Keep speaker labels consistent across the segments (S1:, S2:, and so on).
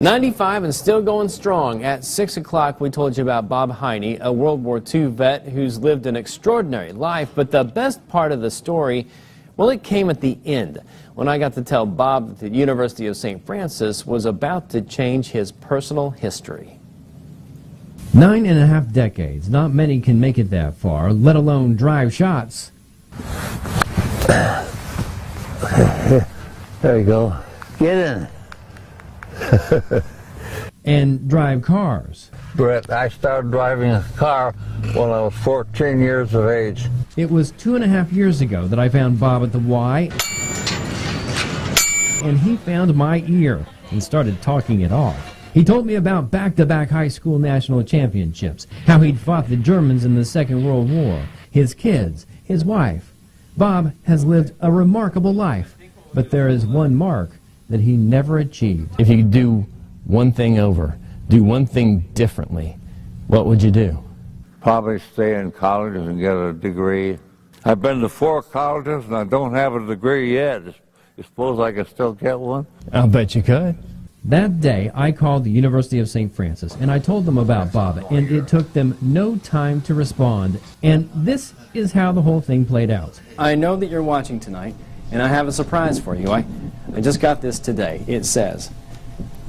S1: 95 and still going strong. At 6 o'clock, we told you about Bob Heine, a World War II vet who's lived an extraordinary life. But the best part of the story, well, it came at the end, when I got to tell Bob that the University of St. Francis was about to change his personal history.
S2: 9.5 decades. Not many can make it that far, let alone drive shots.
S3: There you go. Get in.
S2: And drive cars.
S3: Brett, I started driving a car when I was 14 years of age.
S2: It was 2.5 years ago that I found Bob at the Y, and he found my ear and started talking it off. He told me about back-to-back high school national championships, how he'd fought the Germans in the Second World War, his kids, his wife. Bob has lived a remarkable life, but there is one mark that he never achieved.
S1: If you could do one thing over, do one thing differently, what would you do?
S3: Probably stay in college and get a degree. I've been to 4 colleges and I don't have a degree yet. You suppose I could still get one?
S1: I'll bet you could.
S2: That day, I called the University of St. Francis, and I told them about Bob, and it took them no time to respond. And this is how the whole thing played out.
S4: I know that you're watching tonight, and I have a surprise for you. I just got this today. It says,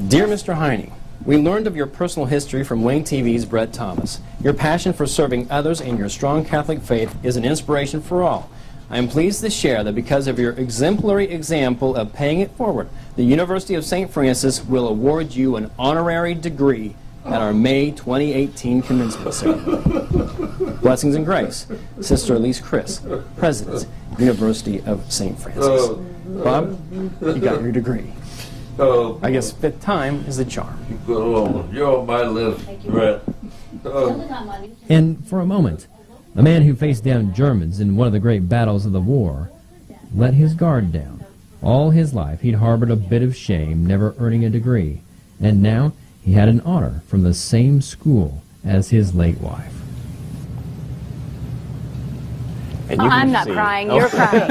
S4: "Dear Mr. Heine, we learned of your personal history from Wayne TV's Brett Thomas. Your passion for serving others and your strong Catholic faith is an inspiration for all. I am pleased to share that because of your exemplary example of paying it forward, the University of St. Francis will award you an honorary degree at our May 2018 commencement ceremony. Blessings and grace, Sister Elise Chris, President, University of St. Francis." Bob, you got your degree. I guess 5th time is the charm.
S3: You're on my list, Brett.
S2: And for a moment, a man who faced down Germans in one of the great battles of the war let his guard down. All his life, he'd harbored a bit of shame, never earning a degree. And now, he had an honor from the same school as his late wife.
S5: I'm not crying, you're crying.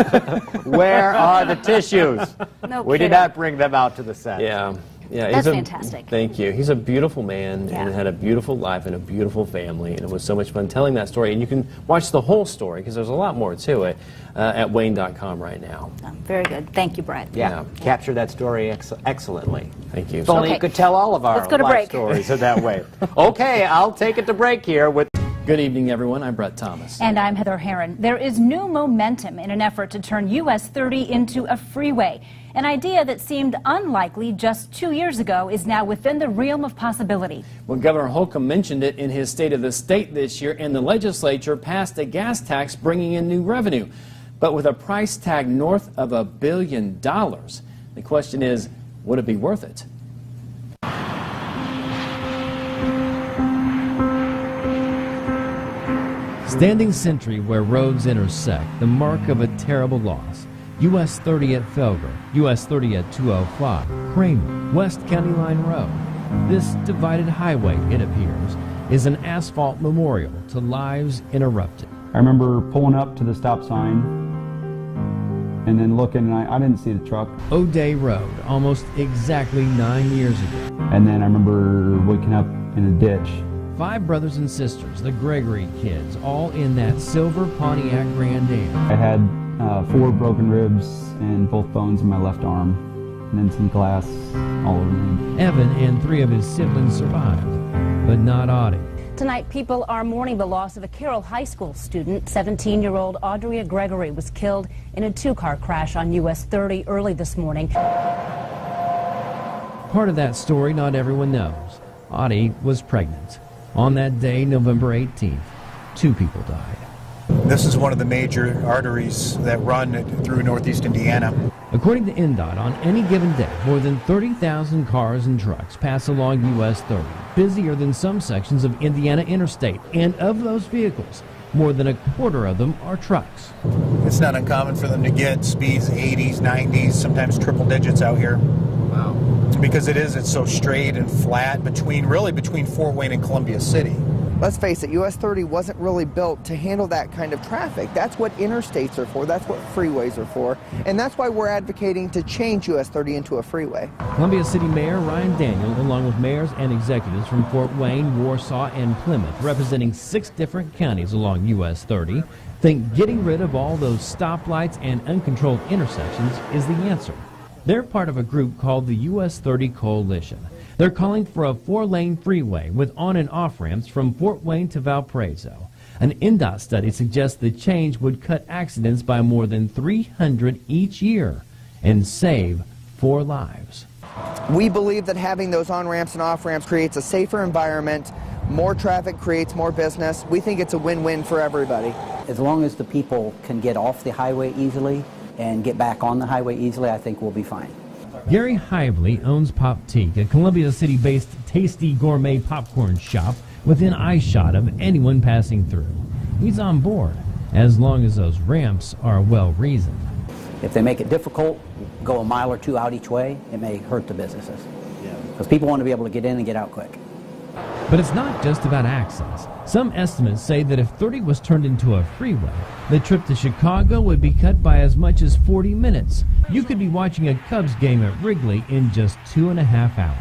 S6: Where are the tissues?
S5: No
S6: We did
S5: kidding.
S6: not bring them out to the set.
S1: Yeah.
S5: That's fantastic.
S1: Thank you. He's a beautiful man
S5: Yeah.
S1: and had a beautiful life and a beautiful family, and it was so much fun telling that story. And you can watch the whole story, because there's a lot more to it, at Wayne.com right now.
S5: Very good. Thank you, Brett.
S6: Yeah, capture that story excellently.
S1: Thank you.
S6: If only
S5: Okay.
S6: you could tell all of our
S5: Let's go to
S6: life
S5: break.
S6: stories in that way. Okay, I'll take it to break here with...
S4: Good evening, everyone. I'm Brett Thomas.
S7: And I'm Heather Herron. There is new momentum in an effort to turn US 30 into a freeway. An idea that seemed unlikely just 2 years ago is now within the realm of possibility.
S4: Well, Governor Holcomb mentioned it in his State of the State this year, and the legislature passed a gas tax bringing in new revenue. But with a price tag north of $1 billion, the question is, would it be worth it?
S2: Standing sentry where roads intersect, the mark of a terrible loss. US 30 at Felger, US 30 at 205, Kramer, West County Line Road. This divided highway, it appears, is an asphalt memorial to lives interrupted.
S8: I remember pulling up to the stop sign and then looking, and I didn't see the truck.
S2: O'Day Road, almost exactly 9 years ago.
S8: And then I remember waking up in a ditch.
S2: 5 brothers and sisters, the Gregory kids, all in that silver Pontiac Grand Am.
S8: I had 4 broken ribs and both bones in my left arm, and then some glass all over me.
S2: Evan and 3 of his siblings survived, but not Audie.
S5: Tonight, people are mourning the loss of a Carroll High School student. 17-year-old Audrey Gregory was killed in a 2-car crash on US 30 early this morning.
S2: Part of that story not everyone knows. Audie was pregnant. On that day, November 18th, 2 people died.
S9: This is one of the major arteries that run through northeast Indiana.
S2: According to INDOT, on any given day, more than 30,000 cars and trucks pass along US 30, busier than some sections of Indiana Interstate. And of those vehicles, more than a quarter of them are trucks.
S9: It's not uncommon for them to get speeds 80s, 90s, sometimes triple digits out here. Wow. Because it's so straight and flat between Fort Wayne and Columbia City.
S10: Let's face it, US 30 wasn't really built to handle that kind of traffic. That's what interstates are for, that's what freeways are for, and that's why we're advocating to change US 30 into a freeway.
S2: Columbia City Mayor Ryan Daniels, along with mayors and executives from Fort Wayne, Warsaw, and Plymouth, representing 6 different counties along US 30, think getting rid of all those stoplights and uncontrolled intersections is the answer. They're part of a group called the US 30 Coalition. They're calling for a 4-lane freeway with on and off ramps from Fort Wayne to Valparaiso. An NDOT study suggests the change would cut accidents by more than 300 each year and save 4 lives.
S10: We believe that having those on-ramps and off-ramps creates a safer environment. More traffic creates more business. We think it's a win-win for everybody.
S11: As long as the people can get off the highway easily and get back on the highway easily, I think we'll be fine.
S2: Gary Hively owns Poptique, a Columbia City-based tasty gourmet popcorn shop within eyeshot of anyone passing through. He's on board, as long as those ramps are well-reasoned.
S11: If they make it difficult, go a mile or 2 out each way, it may hurt the businesses. Because people want to be able to get in and get out quick.
S2: But it's not just about access. Some estimates say that if 30 was turned into a freeway, the trip to Chicago would be cut by as much as 40 minutes. You could be watching a Cubs game at Wrigley in just 2.5 hours.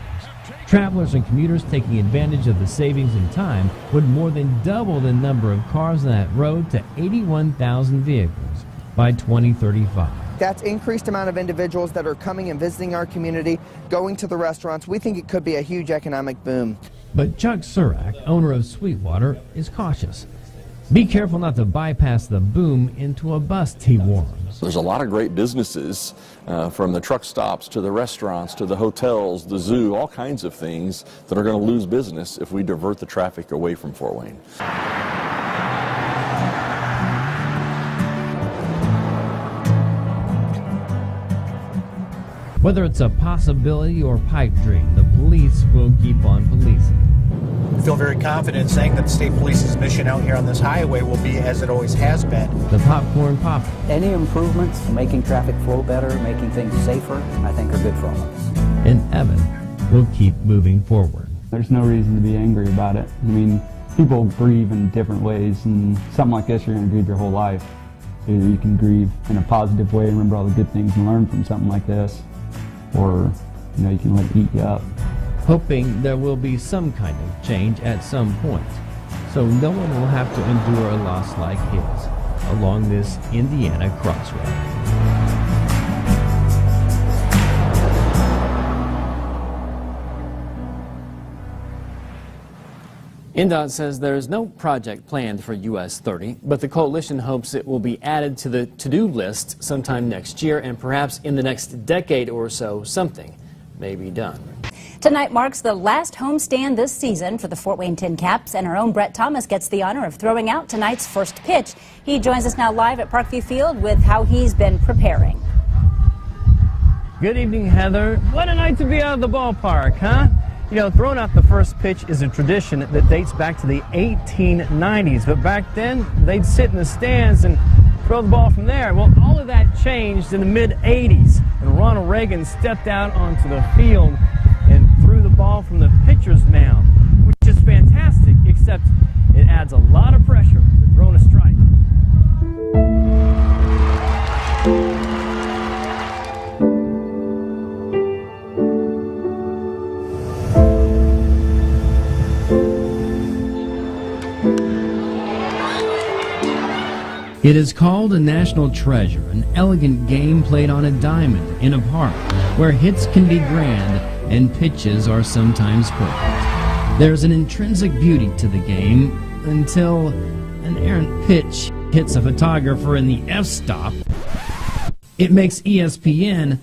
S2: Travelers and commuters taking advantage of the savings in time would more than double the number of cars on that road to 81,000 vehicles by 2035.
S10: That's increased amount of individuals that are coming and visiting our community, going to the restaurants. We think it could be a huge economic boom.
S2: But Chuck Surak, owner of Sweetwater, is cautious. Be careful not to bypass the boom into a bust, he warns.
S12: There's a lot of great businesses, from the truck stops to the restaurants to the hotels, the zoo, all kinds of things that are going to lose business if we divert the traffic away from Fort Wayne.
S2: Whether it's a possibility or pipe dream, the police will keep on policing.
S9: I feel very confident in saying that the state police's mission out here on this highway will be as it always has been.
S2: The popcorn pop.
S11: Any improvements, making traffic flow better, making things safer, I think are good for all of us.
S2: And Evan will keep moving forward.
S8: There's no reason to be angry about it. I mean, people grieve in different ways, and something like this, you're going to grieve your whole life. Either you can grieve in a positive way, remember all the good things and learn from something like this, or, you can let it eat you up.
S2: Hoping there will be some kind of change at some point, so no one will have to endure a loss like his along this Indiana crossroad.
S1: NDOT says there is no project planned for US 30, but the coalition hopes it will be added to the to-do list sometime next year, and perhaps in the next decade or so, something may be done.
S7: Tonight marks the last homestand this season for the Fort Wayne Tin Caps, and our own Brett Thomas gets the honor of throwing out tonight's first pitch. He joins us now live at Parkview Field with how he's been preparing.
S4: Good evening, Heather. What a night to be out of the ballpark, huh? Throwing out the first pitch is a tradition that dates back to the 1890s, but back then they'd sit in the stands and throw the ball from there. Well, all of that changed in the mid-80s, and Ronald Reagan stepped out onto the field and threw the ball from the pitcher's mound, which is fantastic, except it adds a lot of pressure to throwing a strike.
S2: It is called a national treasure, an elegant game played on a diamond in a park where hits can be grand and pitches are sometimes perfect. There's an intrinsic beauty to the game until an errant pitch hits a photographer in the f-stop. It makes ESPN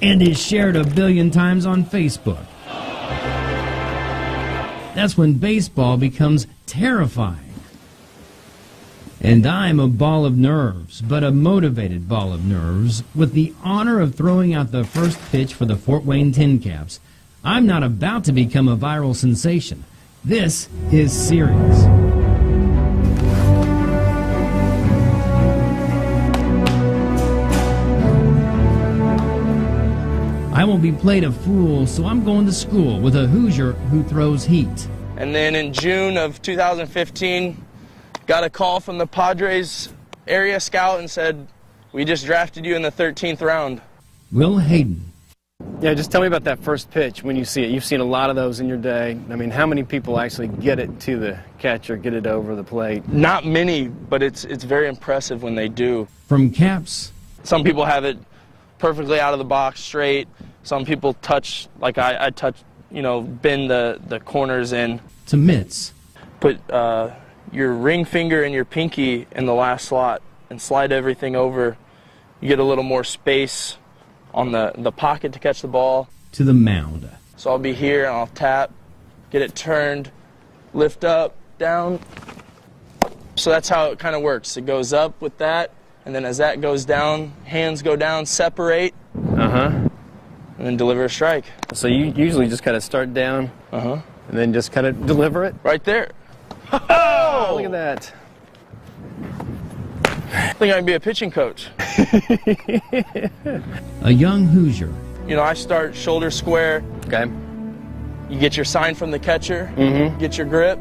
S2: and is shared 1 billion times on Facebook. That's when baseball becomes terrifying. And I'm a ball of nerves, but a motivated ball of nerves, with the honor of throwing out the first pitch for the Fort Wayne Tin Caps. I'm not about to become a viral sensation. This is serious. I will be played a fool, so I'm going to school with a Hoosier who throws heat.
S13: And then in June of 2015, got a call from the Padres area scout and said, we just drafted you in the 13th round.
S2: Will Hayden.
S4: Yeah, just tell me about that first pitch when you see it. You've seen a lot of those in your day. I mean, how many people actually get it to the catcher, get it over the plate?
S13: Not many, but it's very impressive when they do.
S2: From Caps.
S13: Some people have it perfectly out of the box, straight. Some people touch, like I touch, you know, bend the corners in.
S2: To Mitts.
S13: Put your ring finger and your pinky in the last slot and slide everything over. You get a little more space on the pocket to catch the ball.
S2: To the mound.
S13: So I'll be here and I'll tap, get it turned, lift up, down. So that's how it kind of works. It goes up with that, and then as that goes down, hands go down, separate. And then deliver a strike.
S4: So you usually just kind of start down. And then just kind of deliver it?
S13: Right there.
S4: Oh! Look at that.
S13: I think I can be a pitching coach.
S2: A young Hoosier.
S13: You know, I start shoulder square.
S4: Okay.
S13: You get your sign from the catcher. Get your grip.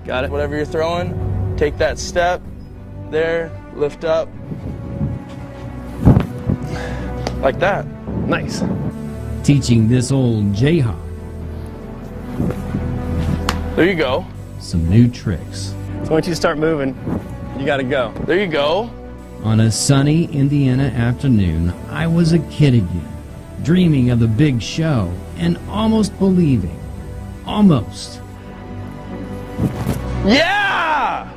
S4: Got it.
S13: Whatever you're throwing. Take that step. There. Lift up. Like that.
S4: Nice.
S2: Teaching this old Jayhawk.
S13: There you go.
S2: Some new tricks.
S4: So once you start moving, you got to go.
S13: There you go.
S2: On a sunny Indiana afternoon, I was a kid again, dreaming of the big show and almost believing. Almost.
S13: Yeah!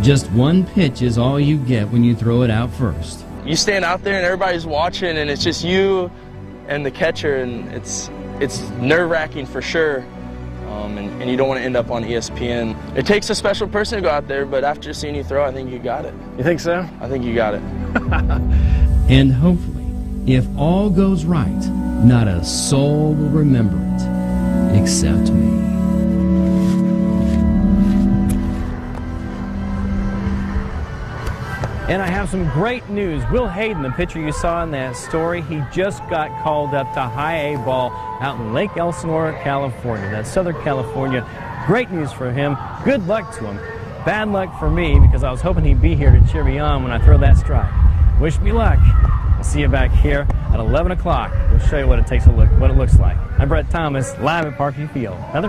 S2: Just one pitch is all you get when you throw it out first.
S13: You stand out there and everybody's watching and it's just you and the catcher, and it's nerve-wracking for sure. And you don't want to end up on ESPN. It takes a special person to go out there, but after seeing you throw, I think you got it.
S4: You think so?
S13: I think you got it.
S2: And hopefully, if all goes right, not a soul will remember it except me.
S1: And I have some great news. Will Hayden, the pitcher you saw in that story, he just got called up to high A ball out in Lake Elsinore, California. That's Southern California. Great news for him. Good luck to him. Bad luck for me because I was hoping he'd be here to cheer me on when I throw that strike. Wish me luck. I'll see you back here at 11 o'clock. We'll show you what it looks like. I'm Brett Thomas, live at Parkview Field. Heather?